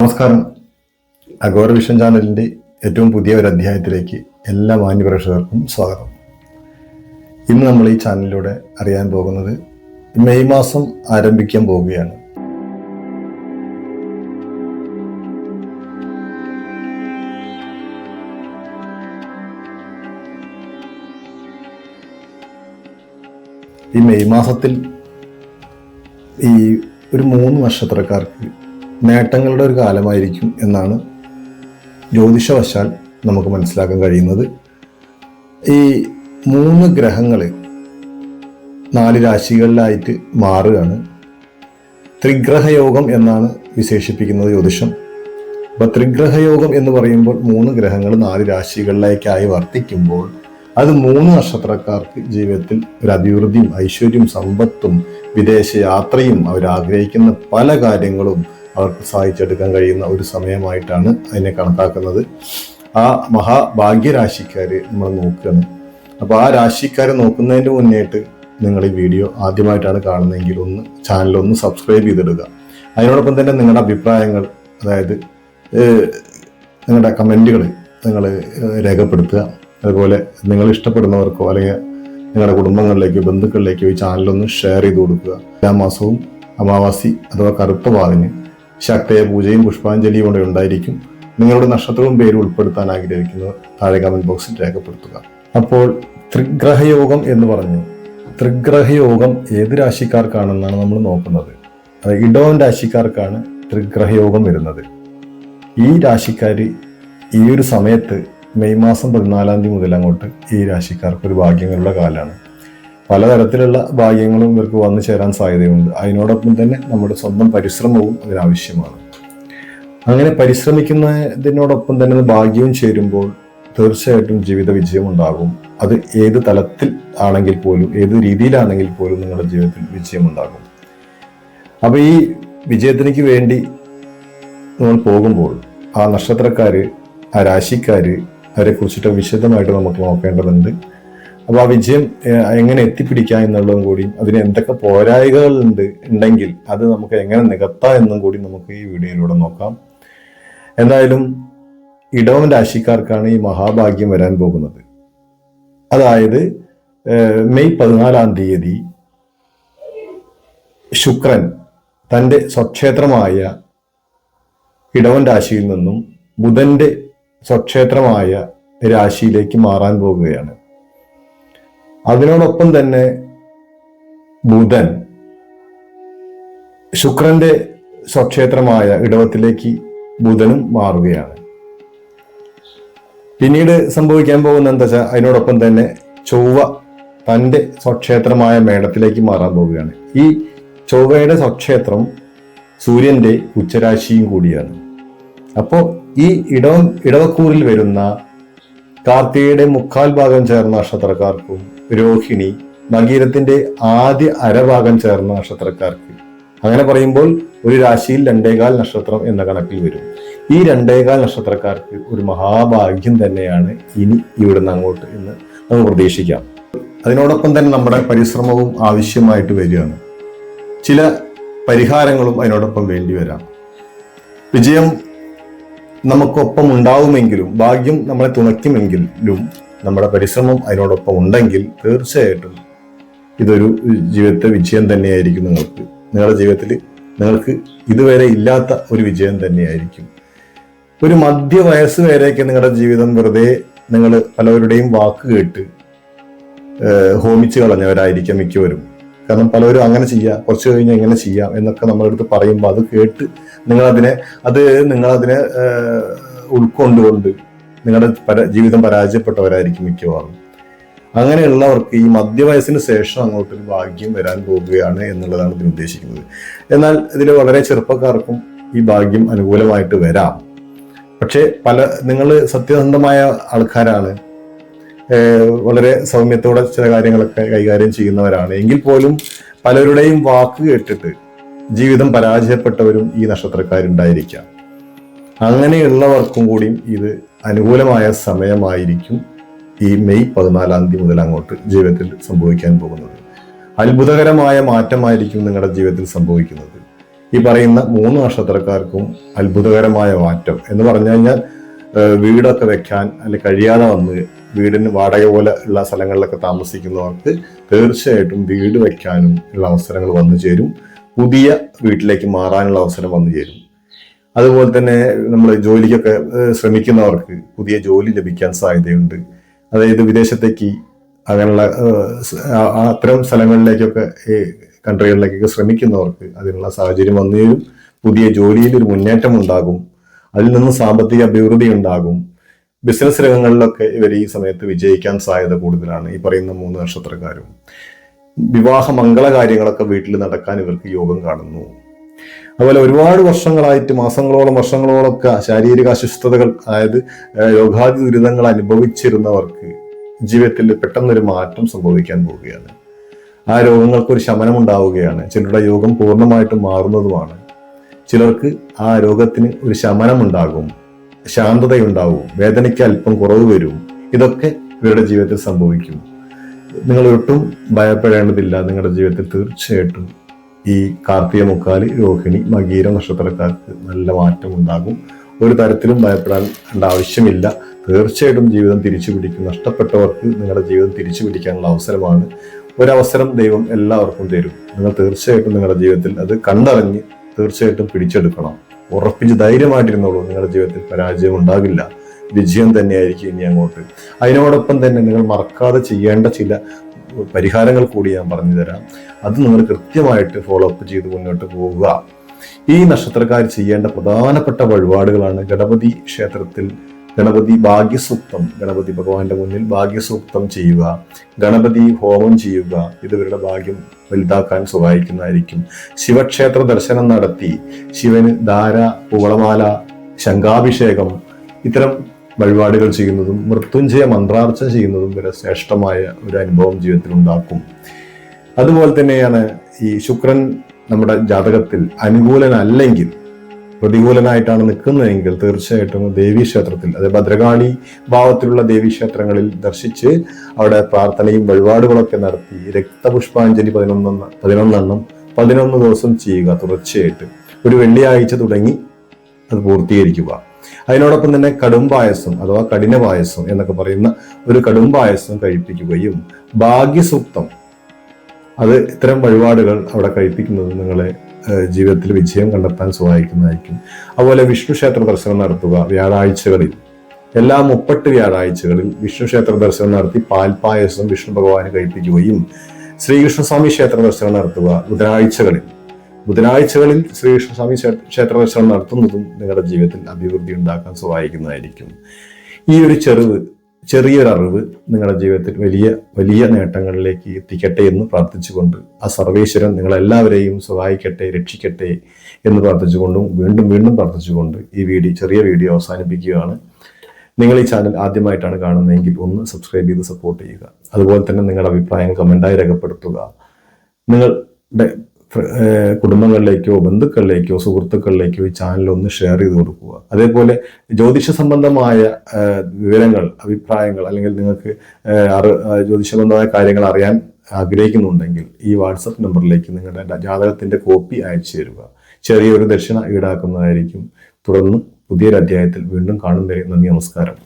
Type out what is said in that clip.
നമസ്കാരം. Agora vision ചാനലിൻ്റെ ഏറ്റവും പുതിയ ഒരു അധ്യായത്തിലേക്ക് എല്ലാ മാന്യപ്രേക്ഷകർക്കും സ്വാഗതം. ഇന്ന് നമ്മൾ ഈ ചാനലിലൂടെ അറിയാൻ പോകുന്നത് മെയ് മാസം ആരംഭിക്കാൻ പോവുകയാണ്. ഈ മെയ് മാസത്തിൽ ഈ ഒരു 3 നക്ഷത്രക്കാർക്ക് നേട്ടങ്ങളുടെ ഒരു കാലമായിരിക്കും എന്നാണ് ജ്യോതിഷവശാൽ നമുക്ക് മനസ്സിലാക്കാൻ കഴിയുന്നത്. ഈ 3 ഗ്രഹങ്ങൾ 4 രാശികളിലായിട്ട് മാറുകയാണ്. ത്രിഗ്രഹയോഗം എന്നാണ് വിശേഷിപ്പിക്കുന്നത് ജ്യോതിഷം. അപ്പോൾ ത്രിഗ്രഹയോഗം എന്ന് പറയുമ്പോൾ 3 ഗ്രഹങ്ങൾ 4 രാശികളിലേക്കായി വർത്തിക്കുമ്പോൾ അത് 3 നക്ഷത്രക്കാർക്ക് ജീവിതത്തിൽ ഒരു അഭിവൃദ്ധിയും ഐശ്വര്യവും സമ്പത്തും വിദേശ യാത്രയും അവരാഗ്രഹിക്കുന്ന പല കാര്യങ്ങളും അവർക്ക് സാധിച്ചെടുക്കാൻ കഴിയുന്ന ഒരു സമയമായിട്ടാണ് അതിനെ കണക്കാക്കുന്നത്. ആ മഹാഭാഗ്യരാശിക്കാർ നമ്മൾ നോക്കുകയാണ്. അപ്പോൾ ആ രാശിക്കാരെ നോക്കുന്നതിൻ്റെ മുന്നേറ്റ് നിങ്ങൾ ഈ വീഡിയോ ആദ്യമായിട്ടാണ് കാണുന്നതെങ്കിൽ ചാനലൊന്ന് സബ്സ്ക്രൈബ് ചെയ്തിടുക. അതിനോടൊപ്പം തന്നെ നിങ്ങളുടെ അഭിപ്രായങ്ങൾ, അതായത് നിങ്ങളുടെ കമൻറ്റുകൾ നിങ്ങൾ രേഖപ്പെടുത്തുക. അതുപോലെ നിങ്ങൾ ഇഷ്ടപ്പെടുന്നവർക്കോ അല്ലെങ്കിൽ നിങ്ങളുടെ കുടുംബങ്ങളിലേക്കോ ബന്ധുക്കളിലേക്കോ ഈ ചാനലൊന്ന് ഷെയർ ചെയ്ത് കൊടുക്കുക. എല്ലാ മാസവും അമാവാസി അഥവാ കറുത്ത വാവിന് ശക്തയ പൂജയും പുഷ്പാഞ്ജലിയും കൂടെ ഉണ്ടായിരിക്കും. നിങ്ങളുടെ നക്ഷത്രവും പേരും ഉൾപ്പെടുത്താൻ ആഗ്രഹിക്കുന്നവർ താഴെ കമന്റ് ബോക്സിൽ രേഖപ്പെടുത്തുക. അപ്പോൾ ത്രിഗ്രഹയോഗം എന്ന് പറഞ്ഞു. ത്രിഗ്രഹയോഗം ഏത് രാശിക്കാർക്കാണെന്നാണ് നമ്മൾ നോക്കുന്നത്. അത് ഇടവൻ രാശിക്കാർക്കാണ് ത്രിഗ്രഹയോഗം വരുന്നത്. ഈ രാശിക്കാർ ഈ ഒരു സമയത്ത് മെയ് മാസം 14 തീയതി മുതൽ അങ്ങോട്ട് ഈ രാശിക്കാർക്ക് ഒരു ഭാഗ്യങ്ങളുടെ കാലമാണ്. പലതരത്തിലുള്ള ഭാഗ്യങ്ങളും ഇവർക്ക് വന്നു ചേരാൻ സാധ്യതയുണ്ട്. അതിനോടൊപ്പം തന്നെ നമ്മുടെ സ്വന്തം പരിശ്രമവും അതിനാവശ്യമാണ്. അങ്ങനെ പരിശ്രമിക്കുന്നതിനോടൊപ്പം തന്നെ ഭാഗ്യവും ചേരുമ്പോൾ തീർച്ചയായിട്ടും ജീവിത വിജയം ഉണ്ടാകും. അത് ഏത് തലത്തിൽ ആണെങ്കിൽ പോലും, ഏത് രീതിയിലാണെങ്കിൽ പോലും നിങ്ങളുടെ ജീവിതത്തിൽ വിജയം ഉണ്ടാകും. അപ്പൊ ഈ വിജയത്തിലേക്ക് വേണ്ടി നമ്മൾ പോകുമ്പോൾ ആ നക്ഷത്രക്കാര്, ആ രാശിക്കാര്, അവരെ കുറിച്ചിട്ട് വിശദമായിട്ട് നമുക്ക് നോക്കേണ്ടതുണ്ട്. അപ്പോൾ ആ വിജയം എങ്ങനെ എത്തിപ്പിടിക്കാം എന്നുള്ളതും കൂടി, അതിന് എന്തൊക്കെ പോരായ്മകൾ ഉണ്ടെങ്കിൽ അത് നമുക്ക് എങ്ങനെ നികത്താം എന്നും കൂടി നമുക്ക് ഈ വീഡിയോയിലൂടെ നോക്കാം. എന്തായാലും ഇടവൻ രാശിക്കാർക്കാണ് ഈ മഹാഭാഗ്യം വരാൻ പോകുന്നത്. അതായത് മെയ് 14 തീയതി ശുക്രൻ തൻ്റെ സ്വക്ഷേത്രമായ ഇടവൻ രാശിയിൽ നിന്നും ബുധന്റെ സ്വക്ഷേത്രമായ രാശിയിലേക്ക് മാറാൻ പോകുകയാണ്. അതിനോടൊപ്പം തന്നെ ബുധൻ ശുക്രന്റെ സ്വക്ഷേത്രമായ ഇടവത്തിലേക്ക് ബുധനും മാറുകയാണ്. പിന്നീട് സംഭവിക്കാൻ പോകുന്ന എന്താ വെച്ചാൽ അതിനോടൊപ്പം തന്നെ ചൊവ്വ തൻ്റെ സ്വക്ഷേത്രമായ മേടത്തിലേക്ക് മാറാൻ പോവുകയാണ്. ഈ ചൊവ്വയുടെ സ്വക്ഷേത്രം സൂര്യന്റെ ഉച്ചരാശിയും കൂടിയാണ്. അപ്പോൾ ഈ ഇടവക്കൂറിൽ വരുന്ന കാർത്തികയുടെ 3/4 ഭാഗം ചേർന്ന നക്ഷത്രക്കാർക്കും രോഹിണി മകീരത്തിന്റെ ആദ്യ അരഭാഗം ചേർന്ന നക്ഷത്രക്കാർക്ക്, അങ്ങനെ പറയുമ്പോൾ ഒരു രാശിയിൽ 2.25 നക്ഷത്രം എന്ന കണക്കിൽ വരും. ഈ 2.25 നക്ഷത്രക്കാർക്ക് ഒരു മഹാഭാഗ്യം തന്നെയാണ് ഇനി ഇവിടുന്ന് അങ്ങോട്ട് എന്ന് നമുക്ക് പ്രതീക്ഷിക്കാം. അതിനോടൊപ്പം തന്നെ നമ്മുടെ പരിശ്രമവും ആവശ്യമായിട്ട് വരികയാണ്. ചില പരിഹാരങ്ങളും അതിനോടൊപ്പം വേണ്ടി വരാം. വിജയം നമുക്കൊപ്പം ഉണ്ടാവുമെങ്കിലും, ഭാഗ്യം നമ്മളെ തുണയ്ക്കുമെങ്കിലും, നമ്മുടെ പരിശ്രമം അതിനോടൊപ്പം ഉണ്ടെങ്കിൽ തീർച്ചയായിട്ടും ഇതൊരു ജീവിതത്തെ വിജയം തന്നെയായിരിക്കും. നിങ്ങളുടെ ജീവിതത്തിൽ നിങ്ങൾക്ക് ഇതുവരെ ഇല്ലാത്ത ഒരു വിജയം തന്നെയായിരിക്കും. ഒരു മധ്യവയസ്സ് വരെയൊക്കെ നിങ്ങളുടെ ജീവിതം വെറുതെ നിങ്ങൾ പലവരുടെയും വാക്ക് കേട്ട് ഹോമിച്ച് കളഞ്ഞവരായിരിക്കും മിക്കവരും. കാരണം പലവരും അങ്ങനെ ചെയ്യാം, കുറച്ച് കഴിഞ്ഞാൽ എങ്ങനെ ചെയ്യാം എന്നൊക്കെ നമ്മളടുത്ത് പറയുമ്പോൾ അത് കേട്ട് നിങ്ങളതിനെ ഉൾക്കൊണ്ടുകൊണ്ട് നിങ്ങളുടെ ജീവിതം പരാജയപ്പെട്ടവരായിരിക്കും മിക്കവാറും. അങ്ങനെയുള്ളവർക്ക് ഈ മധ്യവയസ്സിന് ശേഷം അങ്ങോട്ടൊരു ഭാഗ്യം വരാൻ പോകുകയാണ് എന്നുള്ളതാണ് ഇതിന് ഉദ്ദേശിക്കുന്നത്. എന്നാൽ ഇതിൽ വളരെ ചെറുപ്പക്കാർക്കും ഈ ഭാഗ്യം അനുകൂലമായിട്ട് വരാം. പക്ഷെ നിങ്ങൾ സത്യസന്ധമായ ആൾക്കാരാണ്, വളരെ സൗമ്യത്തോടെ ചില കാര്യങ്ങളൊക്കെ കൈകാര്യം ചെയ്യുന്നവരാണ് എങ്കിൽ പോലും പലരുടെയും വാക്ക് കേട്ടിട്ട് ജീവിതം പരാജയപ്പെട്ടവരും ഈ നക്ഷത്രക്കാരുണ്ടായിരിക്കാം. അങ്ങനെയുള്ളവർക്കും കൂടിയും ഇത് അനുകൂലമായ സമയമായിരിക്കും ഈ മെയ് 14 തീയതി മുതൽ അങ്ങോട്ട് ജീവിതത്തിൽ സംഭവിക്കാൻ പോകുന്നത്. അത്ഭുതകരമായ മാറ്റമായിരിക്കും നിങ്ങളുടെ ജീവിതത്തിൽ സംഭവിക്കുന്നത്. ഈ പറയുന്ന 3 നക്ഷത്രക്കാർക്കും അത്ഭുതകരമായ മാറ്റം എന്ന് പറഞ്ഞു കഴിഞ്ഞാൽ വീടൊക്കെ വെക്കാൻ അല്ലെങ്കിൽ കഴിയാതെ വന്ന് വീടിന് വാടക പോലെ ഉള്ള സ്ഥലങ്ങളിലൊക്കെ താമസിക്കുന്നവർക്ക് തീർച്ചയായിട്ടും വീട് വെക്കാനും ഉള്ള അവസരങ്ങൾ വന്നു ചേരും. പുതിയ വീട്ടിലേക്ക് മാറാനുള്ള അവസരം വന്നു ചേരും. അതുപോലെ തന്നെ നമ്മൾ ജോലിക്കൊക്കെ ശ്രമിക്കുന്നവർക്ക് പുതിയ ജോലി ലഭിക്കാൻ സാധ്യതയുണ്ട്. അതായത് വിദേശത്തേക്ക് അങ്ങനെയുള്ള അത്തരം സ്ഥലങ്ങളിലേക്കൊക്കെ കൺട്രികളിലേക്കൊക്കെ ശ്രമിക്കുന്നവർക്ക് അതിനുള്ള സാഹചര്യം വന്നു ചേരും. പുതിയ ജോലിയിൽ ഒരു മുന്നേറ്റം ഉണ്ടാകും. അതിൽ നിന്ന് സാമ്പത്തിക അഭിവൃദ്ധി ഉണ്ടാകും. ബിസിനസ് രംഗങ്ങളിലൊക്കെ ഇവർ ഈ സമയത്ത് വിജയിക്കാൻ സാധ്യത കൂടുതലാണ്. ഈ പറയുന്ന 3 നക്ഷത്രക്കാരും വിവാഹ മംഗള കാര്യങ്ങളൊക്കെ വീട്ടിൽ നടക്കാൻ ഇവർക്ക് യോഗം കാണുന്നു. അതുപോലെ ഒരുപാട് വർഷങ്ങളായിട്ട് മാസങ്ങളോളം വർഷങ്ങളോളമൊക്കെ ശാരീരിക അസ്വസ്ഥതകൾ, അതായത് രോഗാദി ദുരിതങ്ങൾ അനുഭവിച്ചിരുന്നവർക്ക് ജീവിതത്തിൽ പെട്ടെന്നൊരു മാറ്റം സംഭവിക്കാൻ പോവുകയാണ്. ആ രോഗങ്ങൾക്ക് ഒരു ശമനം ഉണ്ടാവുകയാണ്. ചിലരുടെ രോഗം പൂർണ്ണമായിട്ടും മാറുന്നതുമാണ്. ചിലർക്ക് ആ രോഗത്തിന് ഒരു ശമനം ഉണ്ടാകും, ശാന്തതയുണ്ടാവും, വേദനയ്ക്ക് അല്പം കുറവ് വരും. ഇതൊക്കെ ഇവരുടെ ജീവിതത്തിൽ സംഭവിക്കും. നിങ്ങൾ ഒട്ടും ഭയപ്പെടേണ്ടതില്ല. നിങ്ങളുടെ ജീവിതത്തിൽ തീർച്ചയായിട്ടും ഈ കാർത്തിക മുക്കാല്, രോഹിണി, മകീര നക്ഷത്രക്കാർക്ക് നല്ല മാറ്റം ഉണ്ടാകും. ഒരു തരത്തിലും ഭയപ്പെടേണ്ട ആവശ്യമില്ല. തീർച്ചയായിട്ടും ജീവിതം തിരിച്ചു പിടിക്കും. നഷ്ടപ്പെട്ടവർക്ക് നിങ്ങളുടെ ജീവിതം തിരിച്ചു പിടിക്കാനുള്ള അവസരമാണ്. ഒരവസരം ദൈവം എല്ലാവർക്കും തരും. നിങ്ങൾ തീർച്ചയായിട്ടും നിങ്ങളുടെ ജീവിതത്തിൽ അത് കണ്ടറിഞ്ഞ് തീർച്ചയായിട്ടും പിടിച്ചെടുക്കണം. ഉറപ്പിച്ച് ധൈര്യമായിട്ടിരുന്നോളൂ. നിങ്ങളുടെ ജീവിതത്തിൽ പരാജയം ഉണ്ടാകില്ല, വിജയം തന്നെയായിരിക്കും ഇനി അങ്ങോട്ട്. അതിനോടൊപ്പം തന്നെ നിങ്ങൾ മറക്കാതെ ചെയ്യേണ്ട ചില പരിഹാരങ്ങൾ കൂടി ഞാൻ പറഞ്ഞു തരാം. അത് നിങ്ങൾ കൃത്യമായിട്ട് ഫോളോ അപ്പ് ചെയ്ത് മുന്നോട്ട് പോവുക. ഈ നക്ഷത്രക്കാർ ചെയ്യേണ്ട പ്രധാനപ്പെട്ട വഴിപാടുകളാണ് ഗണപതി ക്ഷേത്രത്തിൽ ഗണപതി ഭാഗ്യസൂക്തം, ഗണപതി ഭഗവാന്റെ മുന്നിൽ ഭാഗ്യസൂക്തം ചെയ്യുക, ഗണപതി ഹോമം ചെയ്യുക. ഇത് ഇവരുടെ ഭാഗ്യം വലുതാക്കാൻ സഹായിക്കുന്നതായിരിക്കും. ശിവക്ഷേത്ര ദർശനം നടത്തി ശിവന് ധാര, പൂവളമാല, ശംഖാഭിഷേകം ഇത്തരം വഴിപാടുകൾ ചെയ്യുന്നതും മൃത്യുഞ്ജയ മന്ത്രാർച്ച ചെയ്യുന്നതും വരെ ശ്രേഷ്ഠമായ ഒരു അനുഭവം ജീവിതത്തിൽ ഉണ്ടാക്കും. അതുപോലെ തന്നെയാണ് ഈ ശുക്രൻ നമ്മുടെ ജാതകത്തിൽ അനുകൂലനല്ലെങ്കിൽ, പ്രതികൂലനായിട്ടാണ് നിൽക്കുന്നതെങ്കിൽ തീർച്ചയായിട്ടും ദേവീക്ഷേത്രത്തിൽ, അതായത് ഭദ്രകാളി ഭാവത്തിലുള്ള ദേവീക്ഷേത്രങ്ങളിൽ ദർശിച്ച് അവിടെ പ്രാർത്ഥനയും വഴിപാടുകളൊക്കെ നടത്തി രക്തപുഷ്പാഞ്ജലി 11 ദിവസം ചെയ്യുക തുടർച്ചയായിട്ട്. ഒരു വെള്ളിയാഴ്ച തുടങ്ങി അത് പൂർത്തീകരിക്കുക. അതിനോടൊപ്പം തന്നെ കടും പായസം അഥവാ കഠിന പായസം എന്നൊക്കെ പറയുന്ന ഒരു കടും പായസം കഴിപ്പിക്കുകയും ഭാഗ്യസൂക്തം, അത് ഇത്തരം വഴിപാടുകൾ അവിടെ കഴിപ്പിക്കുന്നത് നിങ്ങളെ ജീവിതത്തിൽ വിജയം കണ്ടെത്താൻ സഹായിക്കുന്നതായിരിക്കും. അതുപോലെ വിഷ്ണു ക്ഷേത്ര ദർശനം നടത്തുക. വ്യാഴാഴ്ചകളിൽ എല്ലാ 30 വ്യാഴാഴ്ചകളിൽ വിഷ്ണു ക്ഷേത്ര ദർശനം നടത്തി പാൽപായസം വിഷ്ണു ഭഗവാന് കഴിപ്പിക്കുകയും ശ്രീകൃഷ്ണസ്വാമി ക്ഷേത്ര ദർശനം നടത്തുക. ബുധനാഴ്ചകളിൽ ശ്രീകൃഷ്ണസ്വാമി ക്ഷേത്ര ദർശനം നടത്തുന്നതും നിങ്ങളുടെ ജീവിതത്തിൽ അഭിവൃദ്ധി ഉണ്ടാക്കാൻ സഹായിക്കുന്നതായിരിക്കും. ഈ ഒരു ചെറിയൊരു അറിവ് നിങ്ങളുടെ ജീവിതത്തിൽ വലിയ വലിയ നേട്ടങ്ങളിലേക്ക് എത്തിക്കട്ടെ എന്ന് പ്രാർത്ഥിച്ചുകൊണ്ട് ആ സർവേശ്വരൻ നിങ്ങളെല്ലാവരെയും സഹായിക്കട്ടെ, രക്ഷിക്കട്ടെ എന്ന് പ്രാർത്ഥിച്ചുകൊണ്ടും വീണ്ടും പ്രാർത്ഥിച്ചുകൊണ്ട് ഈ ചെറിയ വീഡിയോ അവസാനിപ്പിക്കുകയാണ്. നിങ്ങൾ ഈ ചാനൽ ആദ്യമായിട്ടാണ് കാണുന്നതെങ്കിൽ ഒന്ന് സബ്സ്ക്രൈബ് ചെയ്ത് സപ്പോർട്ട് ചെയ്യുക. അതുപോലെ തന്നെ നിങ്ങളുടെ അഭിപ്രായം കമന്റായി രേഖപ്പെടുത്തുക. നിങ്ങളുടെ കുടുംബങ്ങളിലേക്കോ ബന്ധുക്കളിലേക്കോ സുഹൃത്തുക്കളിലേക്കോ ഈ ചാനൽ ഒന്ന് ഷെയർ ചെയ്ത് കൊടുക്കുക. അതേപോലെ ജ്യോതിഷ സംബന്ധമായ വിവരങ്ങൾ, അഭിപ്രായങ്ങൾ അല്ലെങ്കിൽ നിങ്ങൾക്ക് ജ്യോതിഷ സംബന്ധമായ കാര്യങ്ങൾ അറിയാൻ ആഗ്രഹിക്കുന്നുണ്ടെങ്കിൽ ഈ വാട്സപ്പ് നമ്പറിലേക്ക് നിങ്ങളുടെ ജാതകത്തിന്റെ കോപ്പി അയച്ചു തരിക. ചെറിയൊരു ദക്ഷിണ ഈടാക്കുന്നതായിരിക്കും. തുടർന്ന് പുതിയൊരു അധ്യായത്തിൽ വീണ്ടും കാണും വരെ നന്ദി, നമസ്കാരം.